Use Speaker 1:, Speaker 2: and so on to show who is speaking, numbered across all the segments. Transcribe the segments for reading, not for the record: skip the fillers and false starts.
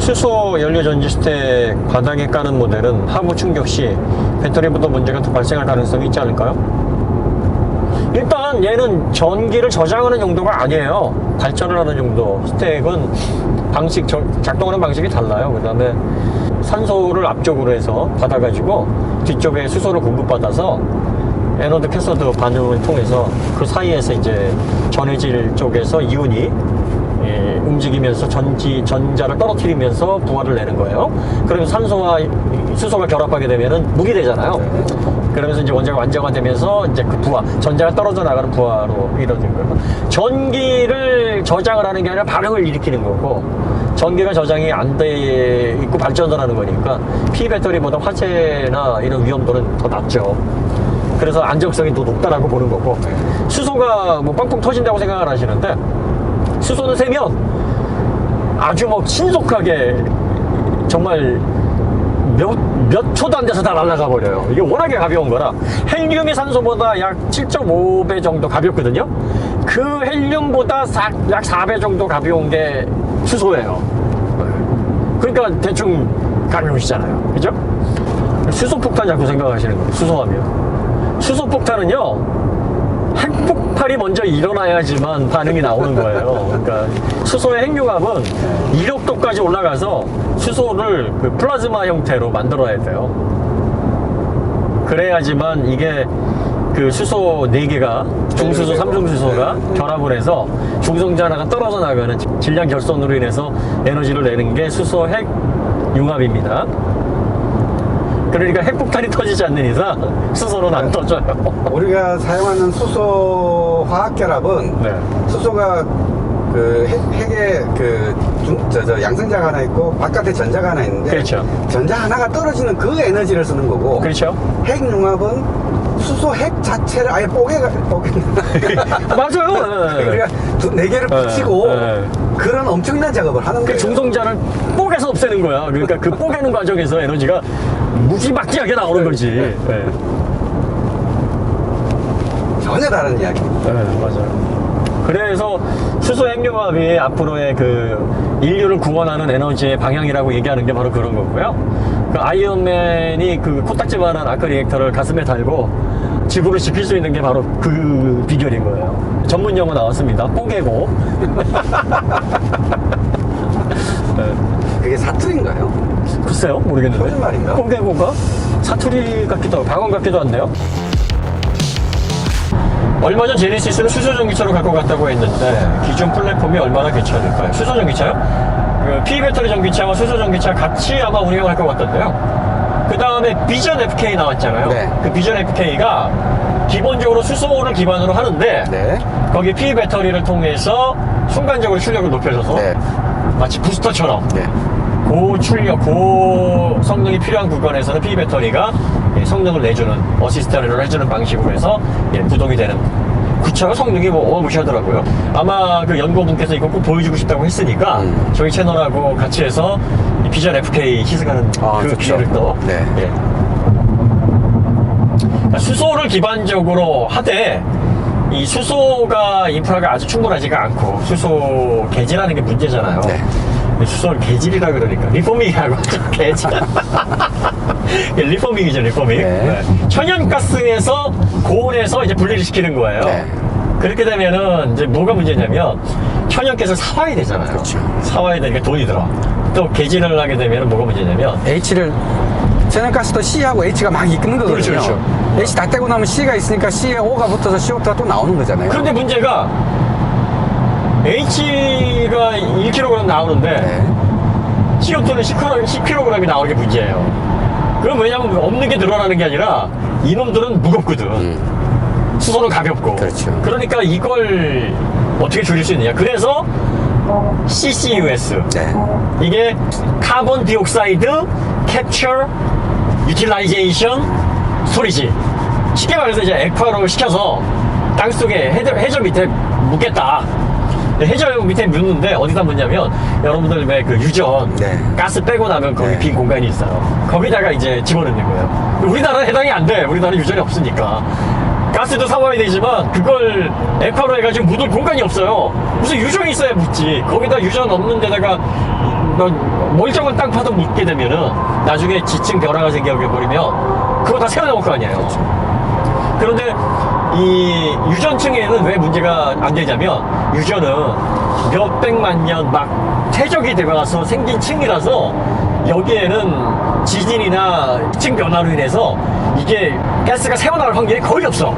Speaker 1: 수소 연료 전지 스택 바닥에 까는 모델은 하부 충격 시 배터리보다 문제가 더 발생할 가능성이 있지 않을까요? 일단 얘는 전기를 저장하는 용도가 아니에요. 발전을 하는 용도. 스택은 작동하는 방식이 달라요. 그 다음에 산소를 앞쪽으로 해서 받아가지고 뒤쪽에 수소를 공급받아서 에너드 캐서드 반응을 통해서 그 사이에서 이제 전해질 쪽에서 이온이 움직이면서 전자를 떨어뜨리면서 부하를 내는 거예요. 그러면 산소와 수소가 결합하게 되면은 물이 되잖아요. 그러면서 이제 원자가 완성화되면서 이제 그 부하, 전자가 떨어져 나가는 부하로 이루어진 거예요. 전기를 저장을 하는 게 아니라 반응을 일으키는 거고, 전기가 저장이 안 돼 있고 발전을 하는 거니까 P배터리보다 화재나 이런 위험도는 더 낮죠. 그래서 안정성이 더 높다라고 보는 거고, 수소가 뭐 빵빵 터진다고 생각을 하시는데, 수소는 세면 아주 뭐 신속하게 정말 몇 초도 안 돼서 다 날아가 버려요. 이게 워낙에 가벼운 거라. 헬륨이 산소보다 약 7.5배 정도 가볍거든요. 그 헬륨보다 약 4배 정도 가벼운 게 수소예요. 그러니까 대충 가벼우시잖아요. 그죠? 수소폭탄 자꾸 생각하시는 거예요. 수소하면. 수소폭탄은요, 핵폭발이 먼저 일어나야지만 반응이 나오는 거예요. 그러니까 수소의 핵융합은 1억 도까지 올라가서 수소를 그 플라즈마 형태로 만들어야 돼요. 그래야지만 이게 그 수소 4개가 중수소, 삼중수소가 결합을 해서 중성자 하나가 떨어져 나가는 질량 결손으로 인해서 에너지를 내는 게 수소 핵융합입니다. 그러니까 핵폭탄이 터지지 않는 이상 수소는 안 터져요.
Speaker 2: 우리가 사용하는 수소 화학결합은
Speaker 1: 네.
Speaker 2: 수소가 그 핵에 그 양성자가 하나 있고 바깥에 전자가 하나 있는데,
Speaker 1: 그렇죠.
Speaker 2: 전자 하나가 떨어지는 그 에너지를 쓰는 거고,
Speaker 1: 그렇죠.
Speaker 2: 핵융합은 수소 핵 자체를 아예
Speaker 1: 맞아요.
Speaker 2: 그러니까 4개를 붙이고 그런 엄청난 작업을 하는 거예요.
Speaker 1: 중성자를 뽀개서 없애는 거야. 그러니까 그 뽀개는 과정에서 에너지가 무지막지하게 나오는 거지. 네.
Speaker 2: 전혀 다른 이야기입니다.
Speaker 1: 네, 맞아요. 그래서 수소 핵융합이 앞으로의 그 인류를 구원하는 에너지의 방향이라고 얘기하는 게 바로 그런 거고요. 그 아이언맨이 그 코딱지만한 아크 리액터를 가슴에 달고 지구를 지킬 수 있는 게 바로 그 비결인 거예요. 전문 용어 나왔습니다. 뽀개고. 네.
Speaker 2: 그게 사투리인가요?
Speaker 1: 글쎄요, 모르겠는데.
Speaker 2: 거짓말인가?
Speaker 1: 뽀개고가 사투리 같기도 하고 방언 같기도 한데요. 얼마 전 제네시스는 수소전기차로 갖고 갔다고 했는데 기존 플랫폼이 얼마나 괜찮을까요? 수소전기차요? 그 P배터리 전기차와 수소전기차 같이 아마 운영할 것 같던데요. 그 다음에 비전 FK 나왔잖아요.
Speaker 2: 네.
Speaker 1: 그 비전 FK가 기본적으로 수소를 기반으로 하는데
Speaker 2: 네.
Speaker 1: 거기 P배터리를 통해서 순간적으로 출력을 높여줘서
Speaker 2: 네.
Speaker 1: 마치 부스터처럼
Speaker 2: 네.
Speaker 1: 고출력, 고성능이 필요한 구간에서는 P배터리가 성능을 내주는, 어시스트를 해주는 방식으로 해서 구동이 되는. 그 차가 성능이 뭐 어마무시하더라고요. 아마 그 연구원분께서 이거 꼭 보여주고 싶다고 했으니까 저희 채널하고 같이 해서 이 비전 FK 시승하는 그 기회를 또.
Speaker 2: 네.
Speaker 1: 예. 그러니까 수소를 기반적으로 하되 이 수소가 인프라가 아주 충분하지가 않고 수소 개질하는 게 문제잖아요.
Speaker 2: 네.
Speaker 1: 수소를 개질이라 그러니까 리포밍이라고 하죠. 개질. 리포밍이죠, 리포밍.
Speaker 2: 네.
Speaker 1: 네. 천연가스에서 고온에서 이제 분리를 시키는 거예요.
Speaker 2: 네.
Speaker 1: 그렇게 되면은 이제 뭐가 문제냐면 천연가스를 사와야 되잖아요.
Speaker 2: 그렇죠.
Speaker 1: 사와야 되니까 돈이 들어. 또 개질을 하게 되면 뭐가 문제냐면
Speaker 3: H를 천연가스도 C하고 H가 막 이끄는 거거든요.
Speaker 1: 그렇죠, 그렇죠.
Speaker 3: H 다 떼고 나면 C가 있으니까 C에 O가 붙어서 CO2가 또 나오는 거잖아요.
Speaker 1: 그런데 문제가 H가 1kg 나오는데
Speaker 3: 네.
Speaker 1: CO2는 10kg이 나오는 게 문제예요. 그럼 왜냐면 없는 게 늘어나는 게 아니라 이놈들은 무겁거든. 수소는 가볍고.
Speaker 3: 그렇죠.
Speaker 1: 그러니까 이걸 어떻게 줄일 수 있느냐. 그래서 CCUS.
Speaker 3: 네.
Speaker 1: 이게 카본 디옥사이드 캡처 유틸라이제이션 스토리지. 쉽게 말해서 이제 액화로 시켜서 땅속에 해저 밑에 묻겠다. 해저 밑에 묻는데 어디다 묻냐면 여러분들 왜 그 유전
Speaker 3: 네.
Speaker 1: 가스 빼고 나면 거기
Speaker 3: 네.
Speaker 1: 빈 공간이 있어요. 거기다가 이제 집어넣는 거예요. 우리나라는 해당이 안 돼. 우리나라는 유전이 없으니까. 가스도 사와야 되지만 그걸 액화로 해가지고 묻을 공간이 없어요. 무슨 유전이 있어야 묻지. 거기다 유전 없는 데다가 뭐 멀쩡한 땅 파도 묻게 되면은 나중에 지층 변화가 생겨버리면 그거 다 세워나올 거 아니에요. 그런데 이 유전층에는 왜 문제가 안 되냐면 유전은 몇백만 년 막 퇴적이 되어서 생긴 층이라서 여기에는 지진이나 층 변화로 인해서 이게 가스가 새어나올 확률이 거의 없어.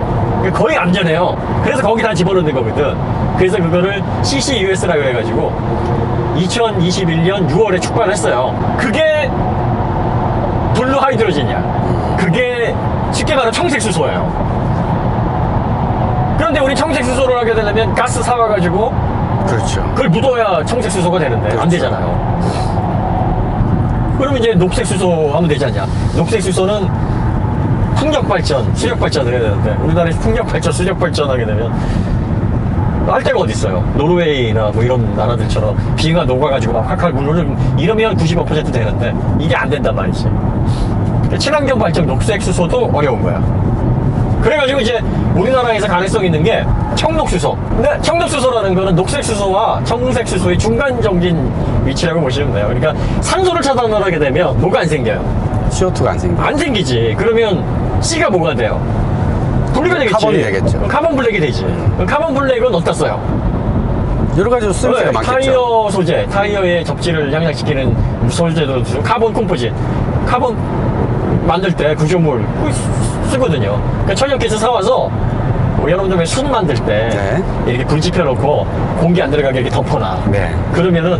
Speaker 1: 거의 안전해요. 그래서 거기다 집어넣는 거거든. 그래서 그거를 CCUS라고 해가지고 2021년 6월에 출발했어요. 그게 블루 하이드로진이야. 그게 쉽게 말하면 청색수소예요. 그런데 우리 청색수소를 하게 되려면 가스 사와가지고
Speaker 2: 그렇죠.
Speaker 1: 그걸 묻어야 청색수소가 되는데 안 되잖아요. 그러면 이제 녹색수소 하면 되지 않냐. 녹색수소는 풍력발전, 수력발전을 해야 되는데 우리나라에서 풍력발전, 수력발전 하게 되면 할 데가 어디 있어요. 노르웨이나 뭐 이런 나라들처럼 비가 녹아가지고 막 칼칼 물을 이러면 95% 되는데 이게 안 된단 말이지. 친환경 발전 녹색수소도 어려운 거야. 그래가지고 이제 우리나라에서 가능성 있는 게 청록수소. 근데 청록수소라는 거는 녹색수소와 청색수소의 중간적인 위치라고 보시면 돼요. 그러니까 산소를 차단을 하게 되면 뭐가 안 생겨요?
Speaker 2: CO2가 안 생겨.
Speaker 1: 안 생기지. 그러면 C가 뭐가 돼요? 분리가 되겠지.
Speaker 2: 카본이 되겠죠.
Speaker 1: 카본 블랙이 되지. 카본 블랙은 어디다 써요?
Speaker 2: 여러 가지로 쓰임새가 많겠죠.
Speaker 1: 타이어 소재, 타이어의 접지를 향상시키는 소재도 쓰고, 카본 컴포짓, 카본 만들 때 구조물 쓰거든요. 그러니까 천연기스 사와서 뭐 여러분들 왜 순 만들 때
Speaker 2: 네.
Speaker 1: 이렇게 불 지펴놓고 공기 안 들어가게 이렇게 덮어놔.
Speaker 2: 네.
Speaker 1: 그러면은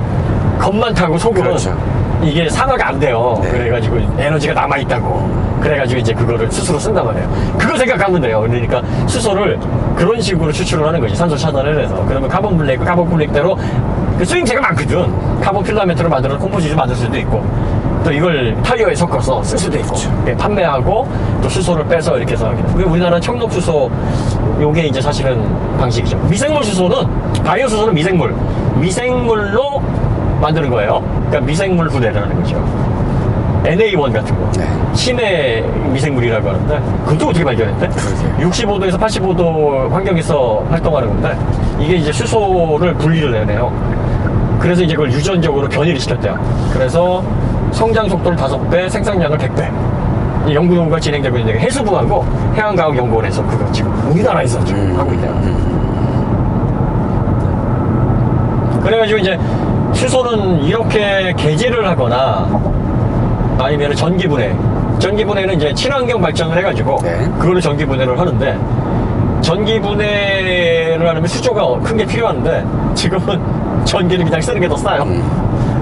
Speaker 1: 겉만 타고 속은
Speaker 2: 그렇죠.
Speaker 1: 이게 산화가 안 돼요.
Speaker 2: 네.
Speaker 1: 그래가지고 에너지가 남아있다고. 그래가지고 이제 그거를 수소로 쓴단 말이에요. 그거 생각하면 돼요. 그러니까 수소를 그런 식으로 추출을 하는 거지. 산소 차단을 해서. 그러면 카본 블랙대로 그 쓰임새가 많거든. 카본 필라멘트를 만들어서 컴포지트 만들 수도 있고, 또 이걸 타이어에 섞어서 쓸 수도 있고, 예, 판매하고 또 수소를 빼서 이렇게 해서 하게 돼요. 우리나라 청록수소, 요게 이제 사실은 방식이죠. 미생물 수소는, 바이오 수소는 미생물로 만드는 거예요. 그러니까 미생물 분해라는 거죠. NA1 같은 거.
Speaker 2: 네.
Speaker 1: 심해 미생물이라고 하는데, 그것도 어떻게 발견했대?
Speaker 2: 그러게요.
Speaker 1: 65도에서 85도 환경에서 활동하는 건데, 이게 이제 수소를 분리를 해내요. 그래서 이제 그걸 유전적으로 변이를 시켰대요. 그래서 성장 속도를 5배, 생산량을 100배. 이 연구가 진행되고 있는데, 해수부하고 해양과학연구원에서 그거 지금 우리나라에서 지금 하고 있대요. 그래가지고 이제 수소는 이렇게 개제를 하거나 아니면 전기분해는 이제 친환경 발전을 해가지고
Speaker 2: 네.
Speaker 1: 그걸로 전기분해를 하는데, 전기분해를 하려면 수조가 큰 게 필요한데 지금은 전기를 그냥 쓰는 게 더 싸요.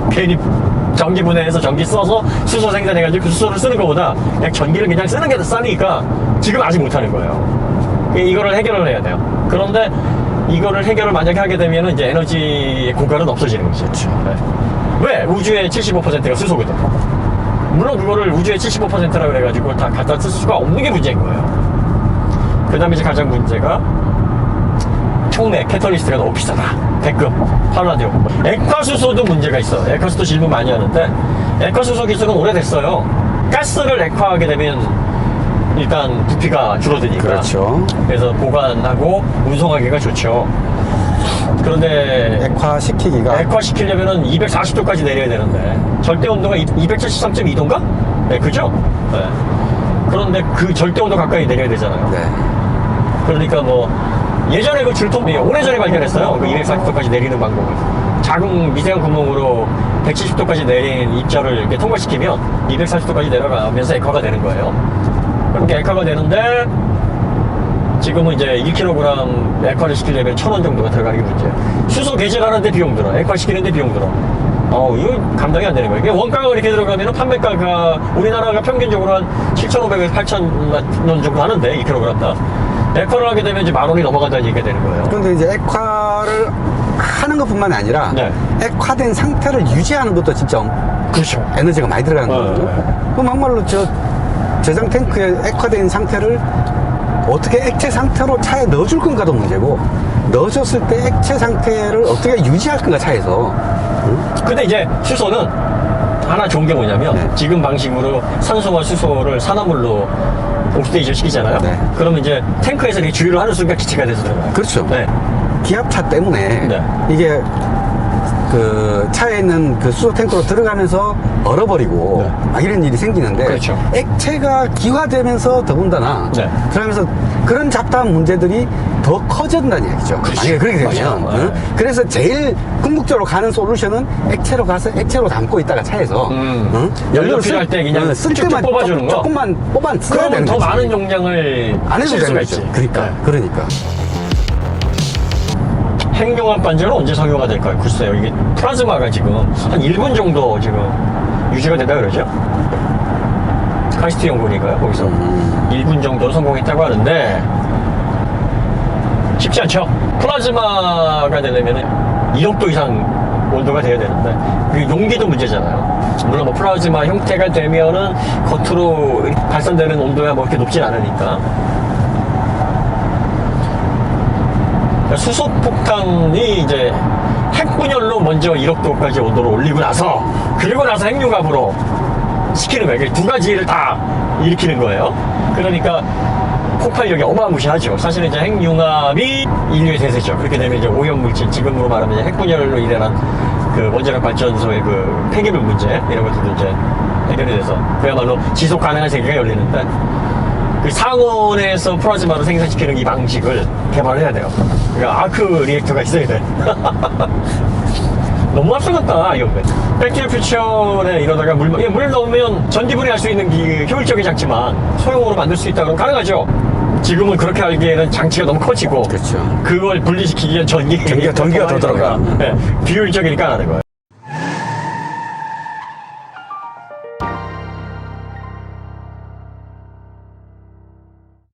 Speaker 1: 괜히 전기분해해서 전기 써서 수소 생산해가지고 그 수소를 쓰는 것보다 그냥 전기를 그냥 쓰는 게 더 싸니까 지금 아직 못하는 거예요. 이거를 해결을 해야 돼요. 그런데 이거를 해결을 만약에 하게 되면 이제 에너지 고갈은 없어지는 거죠. 네. 왜? 우주의 75%가 수소거든. 물론 그거를 우주의 75%라고 해가지고 다 갖다 쓸 수가 없는 게 문제인 거예요. 그 다음에 이제 가장 문제가 촉매, 캐터리스트가 너무 비싸다. 대금, 팔라디움. 액화수소도 문제가 있어. 액화수소 질문 많이 하는데, 액화수소 기술은 오래됐어요. 가스를 액화하게 되면 일단 부피가 줄어드니까.
Speaker 2: 그렇죠.
Speaker 1: 그래서 보관하고 운송하기가 좋죠. 그런데
Speaker 2: 액화시키기가
Speaker 1: 액화시키려면은 240도까지 내려야 되는데 절대 온도가 273.2도인가? 네, 그죠? 네. 그런데 그 절대 온도 가까이 내려야 되잖아요.
Speaker 2: 네.
Speaker 1: 그러니까 뭐 예전에 그 줄통이 오래전에 발견했어요. 그 240도까지 내리는 방법을. 작은 미세한 구멍으로 170도까지 내린 입자를 이렇게 통과시키면 240도까지 내려가면서 액화가 되는 거예요. 그렇게 액화가 되는데 지금은 이제 1kg 액화를 시키려면 1,000원 정도가 들어가는 게 문제예요. 수소 개질하는데 비용 들어. 액화 시키는데 비용 들어. 이거 감당이 안 되는 거예요. 이게 원가가 이렇게 들어가면 판매가가 우리나라가 평균적으로 한 7,500에서 8,000원 정도 하는데 1kg당. 액화를 하게 되면 이제 10,000원이 넘어간다는 얘기가 되는 거예요.
Speaker 2: 그런데 이제 액화를 하는 것뿐만 아니라
Speaker 1: 네.
Speaker 2: 액화된 상태를 유지하는 것도 진짜
Speaker 1: 그렇죠.
Speaker 2: 에너지가 많이 들어가는 거거든요. 그 막말로 저장 탱크에 액화된 상태를 어떻게 액체 상태로 차에 넣어줄 건가도 문제고, 넣어줬을 때 액체 상태를 어떻게 유지할 건가 차에서.
Speaker 1: 근데 이제 수소는 하나 좋은 게 뭐냐면
Speaker 2: 네.
Speaker 1: 지금 방식으로 산소와 수소를 산화물로 옥시데이션 시키잖아요.
Speaker 2: 네.
Speaker 1: 그러면 이제 탱크에서 이렇게 주유를 하는 순간 기체가 돼서 들어가요.
Speaker 2: 그렇죠.
Speaker 1: 네.
Speaker 2: 기압차 때문에
Speaker 1: 네.
Speaker 2: 이게 그 차에 있는 그 수소 탱크로 들어가면서 얼어버리고
Speaker 1: 네.
Speaker 2: 막 이런 일이 생기는데
Speaker 1: 그렇죠.
Speaker 2: 액체가 기화되면서 더군다나
Speaker 1: 네.
Speaker 2: 그러면서 그런 잡다한 문제들이 더 커진다는 얘기죠.
Speaker 1: 그렇죠.
Speaker 2: 만약에 그렇게 되면.
Speaker 1: 맞아요.
Speaker 2: 응?
Speaker 1: 네.
Speaker 2: 그래서 제일 궁극적으로 가는 솔루션은 액체로 가서 액체로 담고 있다가 차에서 응?
Speaker 1: 연료 필요할 때 그냥
Speaker 2: 쓸
Speaker 1: 쭉쭉
Speaker 2: 때만
Speaker 1: 뽑아주는 거.
Speaker 2: 조금만 뽑아 써야
Speaker 1: 그러면
Speaker 2: 되는
Speaker 1: 더
Speaker 2: 거지.
Speaker 1: 많은 용량을
Speaker 2: 안 해도
Speaker 1: 쓸
Speaker 2: 되는
Speaker 1: 수가
Speaker 2: 거죠.
Speaker 1: 있지.
Speaker 2: 그러니까.
Speaker 1: 네.
Speaker 2: 그러니까.
Speaker 1: 핵융합 반전은 언제 상용화 될까요? 글쎄요. 이게 플라즈마가 지금 한 1분 정도 지금 유지가 된다 그러죠? 카이스트 연구니까요, 거기서. 1분 정도 성공했다고 하는데, 쉽지 않죠? 플라즈마가 되려면 1억도 이상 온도가 돼야 되는데, 그 용기도 문제잖아요. 물론 뭐 플라즈마 형태가 되면은 겉으로 발산되는 온도가 뭐 그렇게 높진 않으니까. 수소폭탄이 이제 핵분열로 먼저 1억도까지 온도를 올리고 나서 그리고 나서 핵융합으로 시키는 거예요. 이게 두 가지를 다 일으키는 거예요. 그러니까 폭발력이 어마무시하죠. 사실은 이제 핵융합이 인류의 대세죠. 그렇게 되면 이제 오염물질, 지금으로 말하면 이제 핵분열로 일어난 그 원자력 발전소의 그 폐기물 문제 이런 것들도 이제 해결이 돼서 그야말로 지속 가능한 세계가 열리는데 그 상온에서 플라즈마를 생산시키는 이 방식을 개발해야 돼요. 그러니까 아크 리액터가 있어야 돼. 너무 앞서갔다, 이거. 백투더퓨처에 이러다가 물 넣으면 전기분해할 수 있는 효율적인 장치만 소형으로 만들 수 있다 그러면 가능하죠. 지금은 그렇게 하기에는 장치가 너무 커지고
Speaker 2: 그렇죠.
Speaker 1: 그걸 분리시키기 위한 전기가
Speaker 2: 전기가 더 들어가.
Speaker 1: 네, 비효율적이니까 안 하는 거예요.